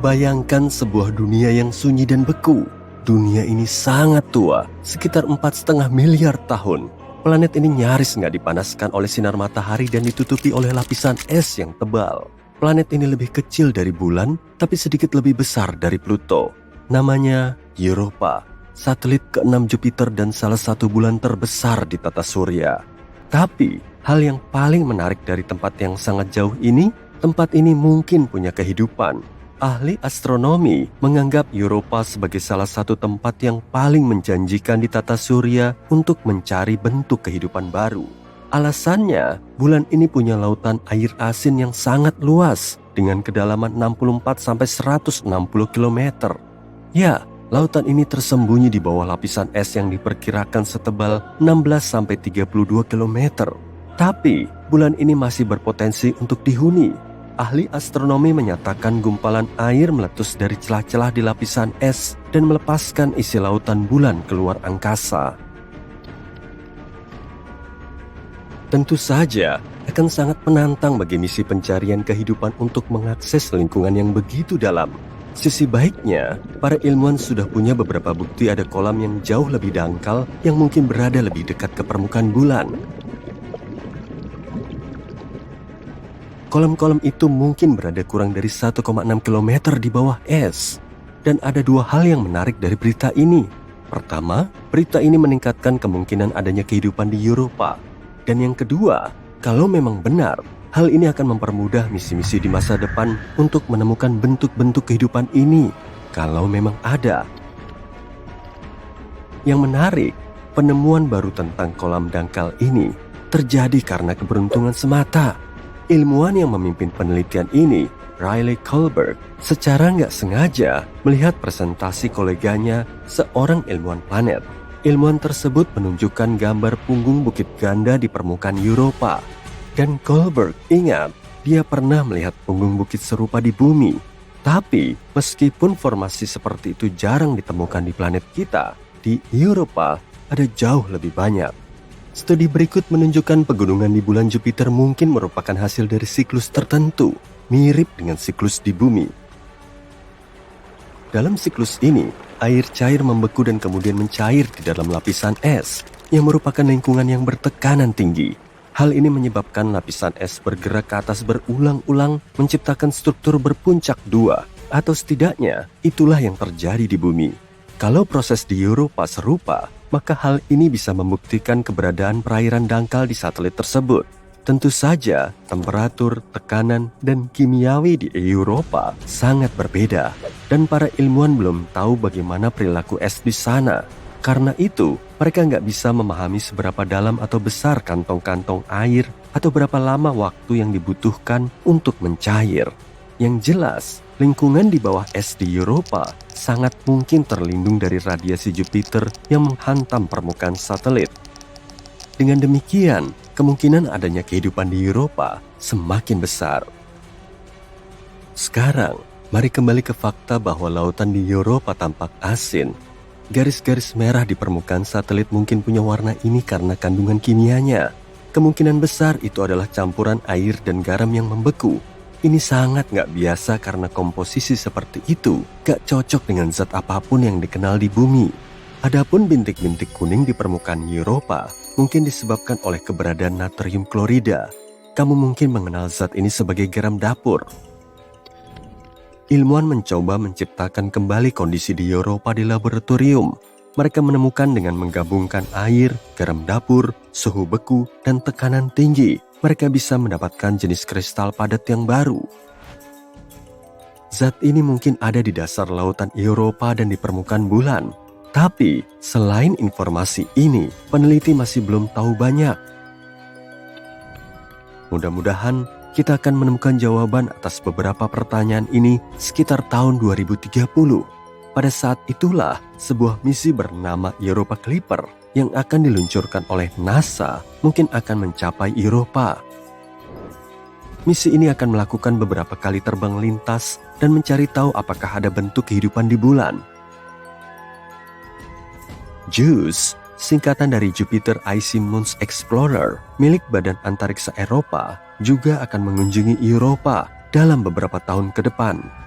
Bayangkan sebuah dunia yang sunyi dan beku. Dunia ini sangat tua, sekitar 4,5 miliar tahun. Planet ini nyaris nggak dipanaskan oleh sinar matahari dan ditutupi oleh lapisan es yang tebal. Planet ini lebih kecil dari bulan, tapi sedikit lebih besar dari Pluto. Namanya Europa, satelit ke-6 Jupiter dan salah satu bulan terbesar di tata surya. Tapi, hal yang paling menarik dari tempat yang sangat jauh ini, tempat ini mungkin punya kehidupan. Ahli astronomi menganggap Europa sebagai salah satu tempat yang paling menjanjikan di tata surya untuk mencari bentuk kehidupan baru. Alasannya, bulan ini punya lautan air asin yang sangat luas dengan kedalaman 64-160 km. Ya, lautan ini tersembunyi di bawah lapisan es yang diperkirakan setebal 16-32 km. Tapi, bulan ini masih berpotensi untuk dihuni. Ahli astronomi menyatakan gumpalan air meletus dari celah-celah di lapisan es dan melepaskan isi lautan bulan keluar angkasa. Tentu saja akan sangat menantang bagi misi pencarian kehidupan untuk mengakses lingkungan yang begitu dalam. Sisi baiknya, para ilmuwan sudah punya beberapa bukti ada kolam yang jauh lebih dangkal yang mungkin berada lebih dekat ke permukaan bulan. Kolam-kolam itu mungkin berada kurang dari 1,6 km di bawah es. Dan ada dua hal yang menarik dari berita ini. Pertama, berita ini meningkatkan kemungkinan adanya kehidupan di Europa. Dan yang kedua, kalau memang benar, hal ini akan mempermudah misi-misi di masa depan untuk menemukan bentuk-bentuk kehidupan ini, kalau memang ada. Yang menarik, penemuan baru tentang kolam dangkal ini terjadi karena keberuntungan semata. Ilmuwan yang memimpin penelitian ini, Riley Kohlberg, secara nggak sengaja melihat presentasi koleganya, seorang ilmuwan planet. Ilmuwan tersebut menunjukkan gambar punggung bukit ganda di permukaan Europa. Dan Kohlberg ingat, dia pernah melihat punggung bukit serupa di bumi. Tapi, meskipun formasi seperti itu jarang ditemukan di planet kita, di Europa ada jauh lebih banyak. Studi berikut menunjukkan pegunungan di bulan Jupiter mungkin merupakan hasil dari siklus tertentu, mirip dengan siklus di bumi. Dalam siklus ini, air cair membeku dan kemudian mencair di dalam lapisan es, yang merupakan lingkungan yang bertekanan tinggi. Hal ini menyebabkan lapisan es bergerak ke atas berulang-ulang, menciptakan struktur berpuncak dua, atau setidaknya itulah yang terjadi di bumi. Kalau proses di Europa serupa, maka hal ini bisa membuktikan keberadaan perairan dangkal di satelit tersebut. Tentu saja, temperatur, tekanan, dan kimiawi di Europa sangat berbeda, dan para ilmuwan belum tahu bagaimana perilaku es di sana. Karena itu, mereka nggak bisa memahami seberapa dalam atau besar kantong-kantong air atau berapa lama waktu yang dibutuhkan untuk mencair. Yang jelas, lingkungan di bawah es di Europa sangat mungkin terlindung dari radiasi Jupiter yang menghantam permukaan satelit. Dengan demikian, kemungkinan adanya kehidupan di Europa semakin besar. Sekarang, mari kembali ke fakta bahwa lautan di Europa tampak asin. Garis-garis merah di permukaan satelit mungkin punya warna ini karena kandungan kimianya. Kemungkinan besar itu adalah campuran air dan garam yang membeku. Ini sangat nggak biasa karena komposisi seperti itu nggak cocok dengan zat apapun yang dikenal di bumi. Adapun bintik-bintik kuning di permukaan Europa mungkin disebabkan oleh keberadaan natrium klorida. Kamu mungkin mengenal zat ini sebagai garam dapur. Ilmuwan mencoba menciptakan kembali kondisi di Europa di laboratorium. Mereka menemukan dengan menggabungkan air, garam dapur, suhu beku, dan tekanan tinggi, mereka bisa mendapatkan jenis kristal padat yang baru. Zat ini mungkin ada di dasar lautan Europa dan di permukaan bulan. Tapi, selain informasi ini, peneliti masih belum tahu banyak. Mudah-mudahan kita akan menemukan jawaban atas beberapa pertanyaan ini sekitar tahun 2030. Pada saat itulah, sebuah misi bernama Europa Clipper yang akan diluncurkan oleh NASA mungkin akan mencapai Europa. Misi ini akan melakukan beberapa kali terbang lintas dan mencari tahu apakah ada bentuk kehidupan di bulan. JUICE, singkatan dari Jupiter Icy Moons Explorer, milik Badan Antariksa Eropa, juga akan mengunjungi Europa dalam beberapa tahun ke depan.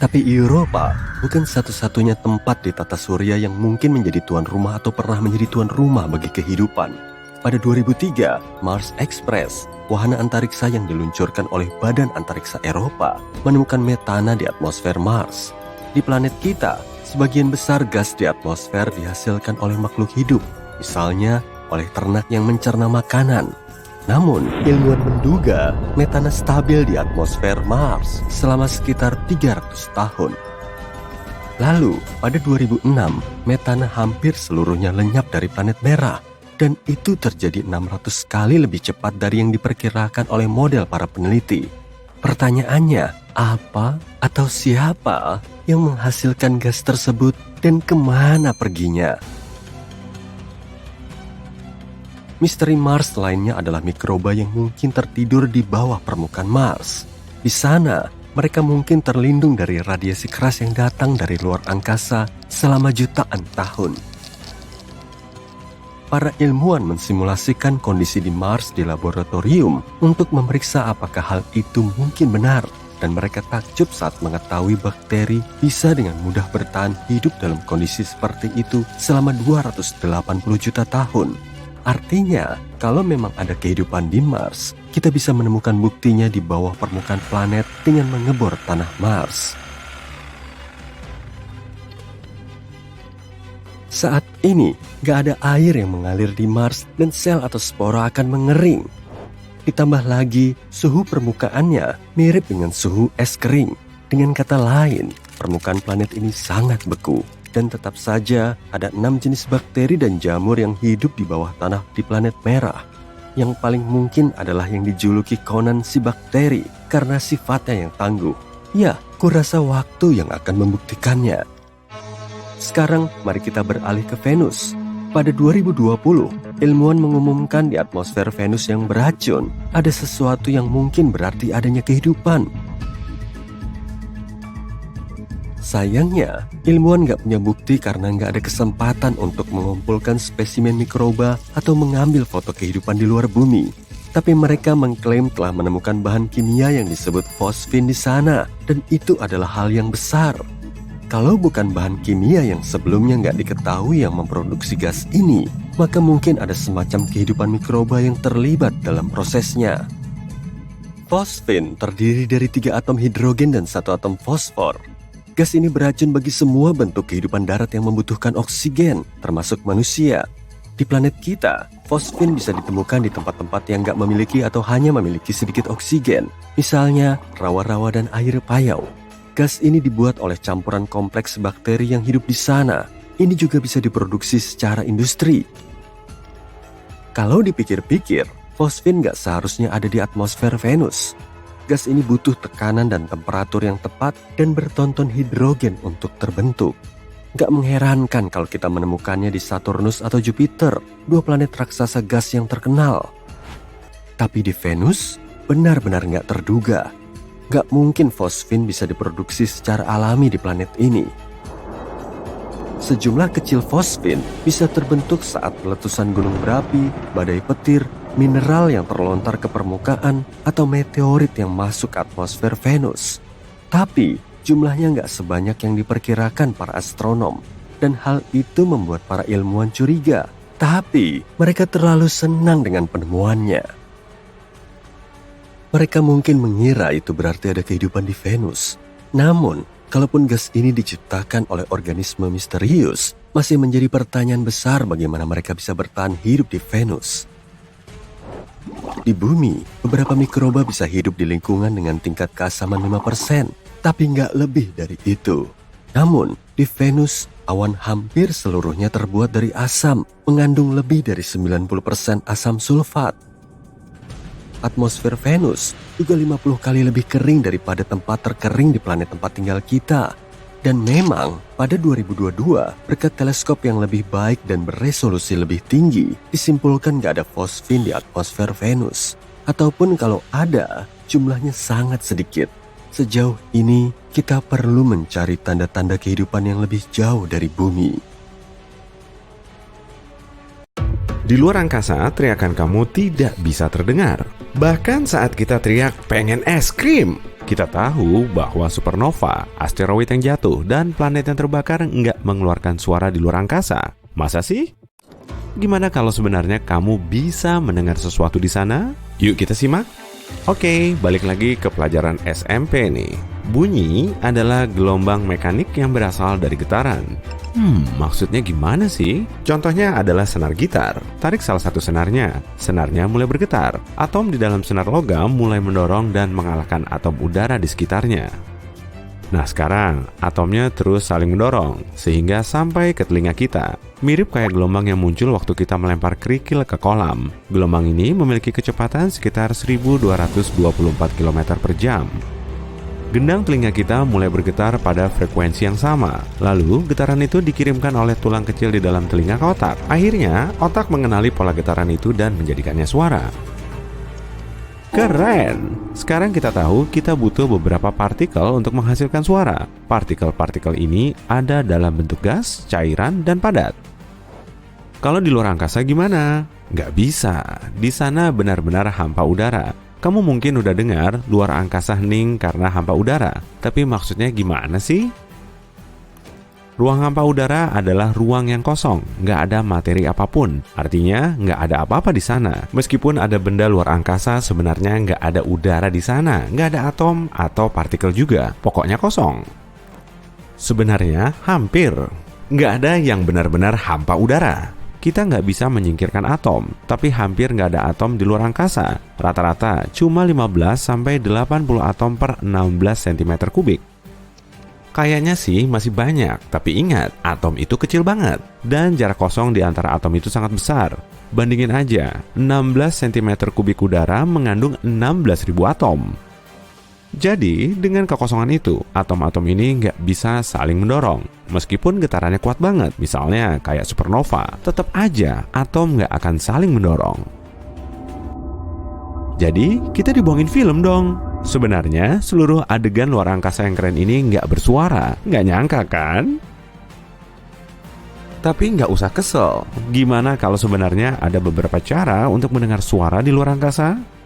Tapi Eropa bukan satu-satunya tempat di tata surya yang mungkin menjadi tuan rumah atau pernah menjadi tuan rumah bagi kehidupan. Pada 2003, Mars Express, wahana antariksa yang diluncurkan oleh Badan Antariksa Eropa, menemukan metana di atmosfer Mars. Di planet kita, sebagian besar gas di atmosfer dihasilkan oleh makhluk hidup, misalnya oleh ternak yang mencerna makanan. Namun, ilmuwan menduga metana stabil di atmosfer Mars selama sekitar 300 tahun. Lalu, pada 2006, metana hampir seluruhnya lenyap dari planet merah. Dan itu terjadi 600 kali lebih cepat dari yang diperkirakan oleh model para peneliti. Pertanyaannya, apa atau siapa yang menghasilkan gas tersebut dan kemana perginya? Misteri Mars lainnya adalah mikroba yang mungkin tertidur di bawah permukaan Mars. Di sana, mereka mungkin terlindung dari radiasi keras yang datang dari luar angkasa selama jutaan tahun. Para ilmuwan mensimulasikan kondisi di Mars di laboratorium untuk memeriksa apakah hal itu mungkin benar, dan mereka takjub saat mengetahui bakteri bisa dengan mudah bertahan hidup dalam kondisi seperti itu selama 280 juta tahun. Artinya, kalau memang ada kehidupan di Mars, kita bisa menemukan buktinya di bawah permukaan planet dengan mengebor tanah Mars. Saat ini, gak ada air yang mengalir di Mars dan sel atau spora akan mengering. Ditambah lagi, suhu permukaannya mirip dengan suhu es kering. Dengan kata lain, permukaan planet ini sangat beku. Dan tetap saja ada 6 jenis bakteri dan jamur yang hidup di bawah tanah di planet merah. Yang paling mungkin adalah yang dijuluki Conan si bakteri karena sifatnya yang tangguh. Ya, kurasa waktu yang akan membuktikannya. Sekarang mari kita beralih ke Venus. Pada 2020, ilmuwan mengumumkan di atmosfer Venus yang beracun ada sesuatu yang mungkin berarti adanya kehidupan. Sayangnya, ilmuwan gak punya bukti karena gak ada kesempatan untuk mengumpulkan spesimen mikroba atau mengambil foto kehidupan di luar bumi. Tapi mereka mengklaim telah menemukan bahan kimia yang disebut fosfin di sana, dan itu adalah hal yang besar. Kalau bukan bahan kimia yang sebelumnya gak diketahui yang memproduksi gas ini, maka mungkin ada semacam kehidupan mikroba yang terlibat dalam prosesnya. Fosfin terdiri dari 3 atom hidrogen dan 1 atom fosfor. Gas ini beracun bagi semua bentuk kehidupan darat yang membutuhkan oksigen, termasuk manusia. Di planet kita, fosfin bisa ditemukan di tempat-tempat yang gak memiliki atau hanya memiliki sedikit oksigen. Misalnya, rawa-rawa dan air payau. Gas ini dibuat oleh campuran kompleks bakteri yang hidup di sana. Ini juga bisa diproduksi secara industri. Kalau dipikir-pikir, fosfin gak seharusnya ada di atmosfer Venus. Gas ini butuh tekanan dan temperatur yang tepat dan bertonton hidrogen untuk terbentuk. Gak mengherankan kalau kita menemukannya di Saturnus atau Jupiter, 2 planet raksasa gas yang terkenal. Tapi di Venus, benar-benar gak terduga. Gak mungkin fosfin bisa diproduksi secara alami di planet ini. Sejumlah kecil fosfin bisa terbentuk saat letusan gunung berapi, badai petir, mineral yang terlontar ke permukaan, atau meteorit yang masuk ke atmosfer Venus. Tapi, jumlahnya nggak sebanyak yang diperkirakan para astronom. Dan hal itu membuat para ilmuwan curiga. Tapi, mereka terlalu senang dengan penemuannya. Mereka mungkin mengira itu berarti ada kehidupan di Venus. Namun, kalaupun gas ini diciptakan oleh organisme misterius, masih menjadi pertanyaan besar bagaimana mereka bisa bertahan hidup di Venus. Di bumi, beberapa mikroba bisa hidup di lingkungan dengan tingkat keasaman 5%, tapi nggak lebih dari itu. Namun, di Venus, awan hampir seluruhnya terbuat dari asam, mengandung lebih dari 90% asam sulfat. Atmosfer Venus juga 50 kali lebih kering daripada tempat terkering di planet tempat tinggal kita. Dan memang, pada 2022, berkat teleskop yang lebih baik dan beresolusi lebih tinggi, disimpulkan gak ada fosfin di atmosfer Venus. Ataupun kalau ada, jumlahnya sangat sedikit. Sejauh ini, kita perlu mencari tanda-tanda kehidupan yang lebih jauh dari bumi. Di luar angkasa, teriakan kamu tidak bisa terdengar. Bahkan saat kita teriak pengen es krim, Kita tahu bahwa supernova, asteroid yang jatuh, dan planet yang terbakar nggak mengeluarkan suara di luar angkasa. Masa sih? Gimana kalau sebenarnya kamu bisa mendengar sesuatu di sana? Yuk kita simak. Oke, balik lagi ke pelajaran SMP nih. Bunyi adalah gelombang mekanik yang berasal dari getaran. Maksudnya gimana sih? Contohnya adalah senar gitar. Tarik salah satu senarnya mulai bergetar. Atom di dalam senar logam mulai mendorong dan mengalahkan atom udara di sekitarnya. Nah sekarang, atomnya terus saling mendorong, sehingga sampai ke telinga kita. Mirip kayak gelombang yang muncul waktu kita melempar kerikil ke kolam. Gelombang ini memiliki kecepatan sekitar 1224 km per jam. Gendang telinga kita mulai bergetar pada frekuensi yang sama. Lalu, getaran itu dikirimkan oleh tulang kecil di dalam telinga ke otak. Akhirnya, otak mengenali pola getaran itu dan menjadikannya suara. Keren! Sekarang kita tahu kita butuh beberapa partikel untuk menghasilkan suara. Partikel-partikel ini ada dalam bentuk gas, cairan, dan padat. Kalau di luar angkasa gimana? Nggak bisa. Di sana benar-benar hampa udara. Kamu mungkin udah dengar luar angkasa hening karena hampa udara. Tapi maksudnya gimana sih? Ruang hampa udara adalah ruang yang kosong, nggak ada materi apapun. Artinya, nggak ada apa-apa di sana. Meskipun ada benda luar angkasa, sebenarnya nggak ada udara di sana. Nggak ada atom atau partikel juga. Pokoknya kosong. Sebenarnya, hampir. Nggak ada yang benar-benar hampa udara. Kita nggak bisa menyingkirkan atom, tapi hampir nggak ada atom di luar angkasa. Rata-rata cuma 15-80 atom per 16 cm kubik. Kayaknya sih masih banyak, tapi ingat, atom itu kecil banget. Dan jarak kosong di antara atom itu sangat besar. Bandingin aja, 16 cm kubik udara mengandung 16.000 atom. Jadi, dengan kekosongan itu, atom-atom ini nggak bisa saling mendorong. Meskipun getarannya kuat banget, misalnya kayak supernova, tetap aja atom nggak akan saling mendorong. Jadi, kita dibohongin film dong. Sebenarnya, seluruh adegan luar angkasa yang keren ini nggak bersuara. Nggak nyangka kan? Tapi nggak usah kesel. Gimana kalau sebenarnya ada beberapa cara untuk mendengar suara di luar angkasa?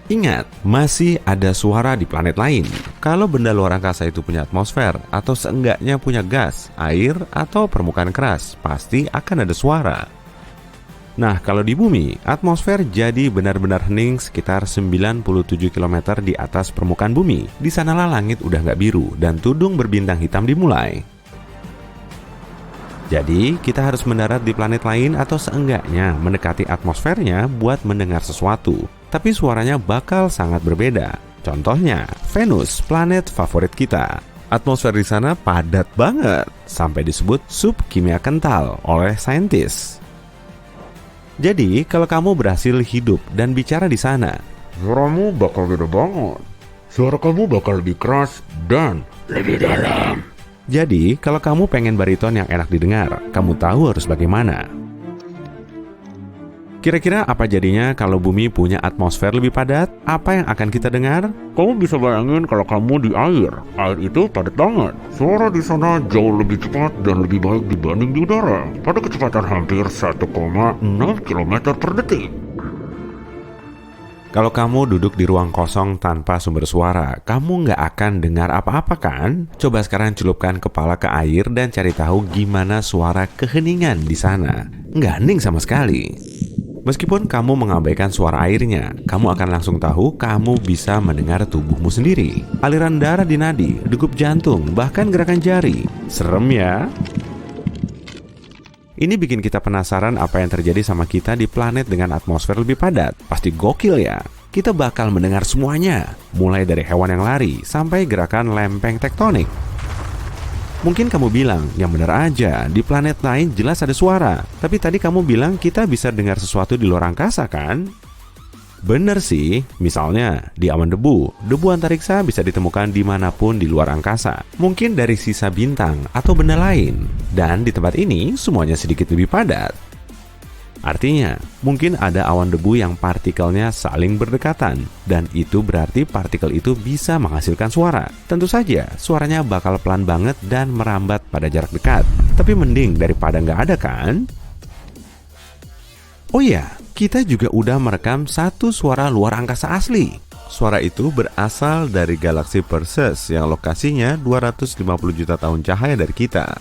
Ingat, masih ada suara di planet lain. Kalau benda luar angkasa itu punya atmosfer, atau seenggaknya punya gas, air, atau permukaan keras, pasti akan ada suara. Nah, kalau di bumi, atmosfer jadi benar-benar hening sekitar 97 km di atas permukaan bumi. Di sanalah langit udah nggak biru, dan tudung berbintang hitam dimulai. Jadi, kita harus mendarat di planet lain atau seenggaknya mendekati atmosfernya buat mendengar sesuatu. Tapi suaranya bakal sangat berbeda. Contohnya, Venus, planet favorit kita. Atmosfer di sana padat banget, sampai disebut sup kimia kental oleh saintis. Jadi, kalau kamu berhasil hidup dan bicara di sana, suaramu bakal beda banget. Suara kamu bakal lebih keras dan lebih dalam. Jadi, kalau kamu pengen bariton yang enak didengar, kamu tahu harus bagaimana. Kira-kira apa jadinya kalau bumi punya atmosfer lebih padat? Apa yang akan kita dengar? Kamu bisa bayangin kalau kamu di air. Air itu padat banget. Suara di sana jauh lebih cepat dan lebih baik dibanding di udara. Pada kecepatan hampir 1,6 km per detik. Kalau kamu duduk di ruang kosong tanpa sumber suara, kamu nggak akan dengar apa-apa kan? Coba sekarang celupkan kepala ke air dan cari tahu gimana suara keheningan di sana. Nggak hening sama sekali. Meskipun kamu mengabaikan suara airnya, kamu akan langsung tahu kamu bisa mendengar tubuhmu sendiri. Aliran darah di nadi, degup jantung, bahkan gerakan jari. Serem ya? Ini bikin kita penasaran apa yang terjadi sama kita di planet dengan atmosfer lebih padat. Pasti gokil ya? Kita bakal mendengar semuanya, mulai dari hewan yang lari sampai gerakan lempeng tektonik. Mungkin kamu bilang, yang benar aja, di planet lain jelas ada suara. Tapi tadi kamu bilang kita bisa dengar sesuatu di luar angkasa kan? Bener sih, misalnya di awan debu antariksa bisa ditemukan dimanapun di luar angkasa. Mungkin dari sisa bintang atau benda lain. Dan di tempat ini semuanya sedikit lebih padat. Artinya, mungkin ada awan debu yang partikelnya saling berdekatan, dan itu berarti partikel itu bisa menghasilkan suara. Tentu saja, suaranya bakal pelan banget dan merambat pada jarak dekat. Tapi mending daripada nggak ada kan? Oh iya, kita juga udah merekam satu suara luar angkasa asli. Suara itu berasal dari galaksi Perseus yang lokasinya 250 juta tahun cahaya dari kita.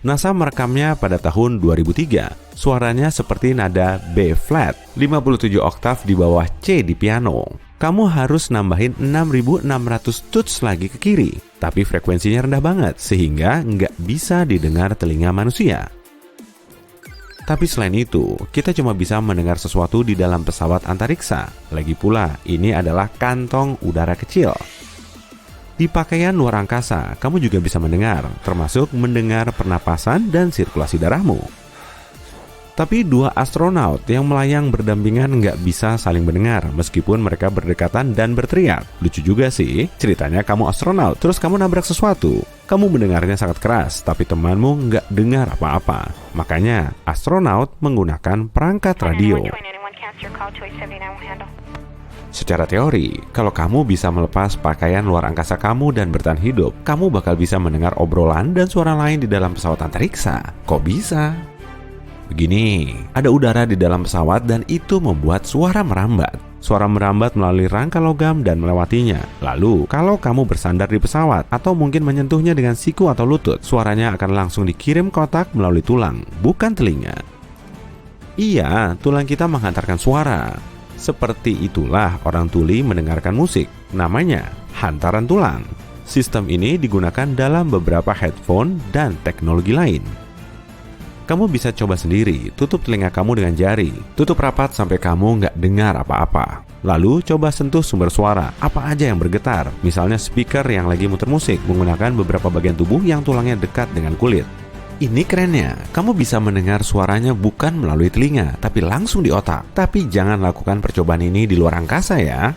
NASA merekamnya pada tahun 2003. Suaranya seperti nada B flat, 57 oktav di bawah C di piano. Kamu harus nambahin 6.600 tuts lagi ke kiri, tapi frekuensinya rendah banget sehingga nggak bisa didengar telinga manusia. Tapi selain itu, kita cuma bisa mendengar sesuatu di dalam pesawat antariksa. Lagi pula, ini adalah kantong udara kecil. Di pakaian luar angkasa, kamu juga bisa mendengar, termasuk mendengar pernapasan dan sirkulasi darahmu. Tapi dua astronaut yang melayang berdampingan nggak bisa saling mendengar meskipun mereka berdekatan dan berteriak. Lucu juga sih, ceritanya kamu astronaut, terus kamu nabrak sesuatu. Kamu mendengarnya sangat keras, tapi temanmu nggak dengar apa-apa. Makanya, astronaut menggunakan perangkat radio. Secara teori, kalau kamu bisa melepas pakaian luar angkasa kamu dan bertahan hidup, kamu bakal bisa mendengar obrolan dan suara lain di dalam pesawat antariksa. Kok bisa? Begini, ada udara di dalam pesawat dan itu membuat suara merambat. Suara merambat melalui rangka logam dan melewatinya. Lalu, kalau kamu bersandar di pesawat atau mungkin menyentuhnya dengan siku atau lutut, suaranya akan langsung dikirim ke otak melalui tulang, bukan telinga. Iya, tulang kita menghantarkan suara. Seperti itulah orang tuli mendengarkan musik. Namanya hantaran tulang. Sistem ini digunakan dalam beberapa headphone dan teknologi lain. Kamu bisa coba sendiri, tutup telinga kamu dengan jari, tutup rapat sampai kamu nggak dengar apa-apa. Lalu coba sentuh sumber suara, apa aja yang bergetar, misalnya speaker yang lagi muter musik menggunakan beberapa bagian tubuh yang tulangnya dekat dengan kulit. Ini kerennya, kamu bisa mendengar suaranya bukan melalui telinga, tapi langsung di otak. Tapi jangan lakukan percobaan ini di luar angkasa ya.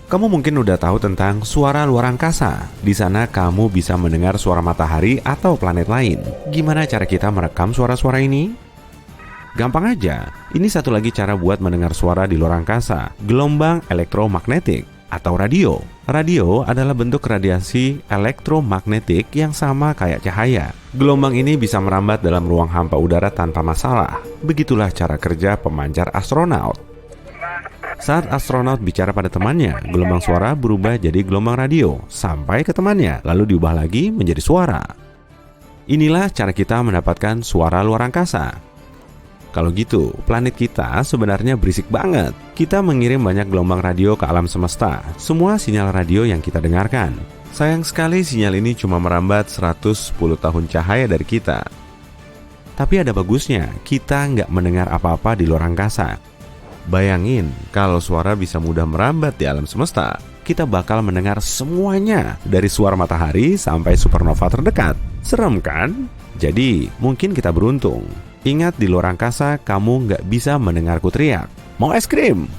Kamu mungkin udah tahu tentang suara luar angkasa. Di sana kamu bisa mendengar suara matahari atau planet lain. Gimana cara kita merekam suara-suara ini? Gampang aja. Ini satu lagi cara buat mendengar suara di luar angkasa. Gelombang elektromagnetik atau radio. Radio adalah bentuk radiasi elektromagnetik yang sama kayak cahaya. Gelombang ini bisa merambat dalam ruang hampa udara tanpa masalah. Begitulah cara kerja pemancar astronaut. Saat astronaut bicara pada temannya, gelombang suara berubah jadi gelombang radio sampai ke temannya, lalu diubah lagi menjadi suara. Inilah cara kita mendapatkan suara luar angkasa. Kalau gitu, planet kita sebenarnya berisik banget. Kita mengirim banyak gelombang radio ke alam semesta, semua sinyal radio yang kita dengarkan. Sayang sekali sinyal ini cuma merambat 110 tahun cahaya dari kita. Tapi ada bagusnya, kita nggak mendengar apa-apa di luar angkasa. Bayangin, kalau suara bisa mudah merambat di alam semesta, kita bakal mendengar semuanya dari suara matahari sampai supernova terdekat. Serem kan? Jadi, mungkin kita beruntung. Ingat, di luar angkasa, kamu nggak bisa mendengarku teriak. Mau es krim?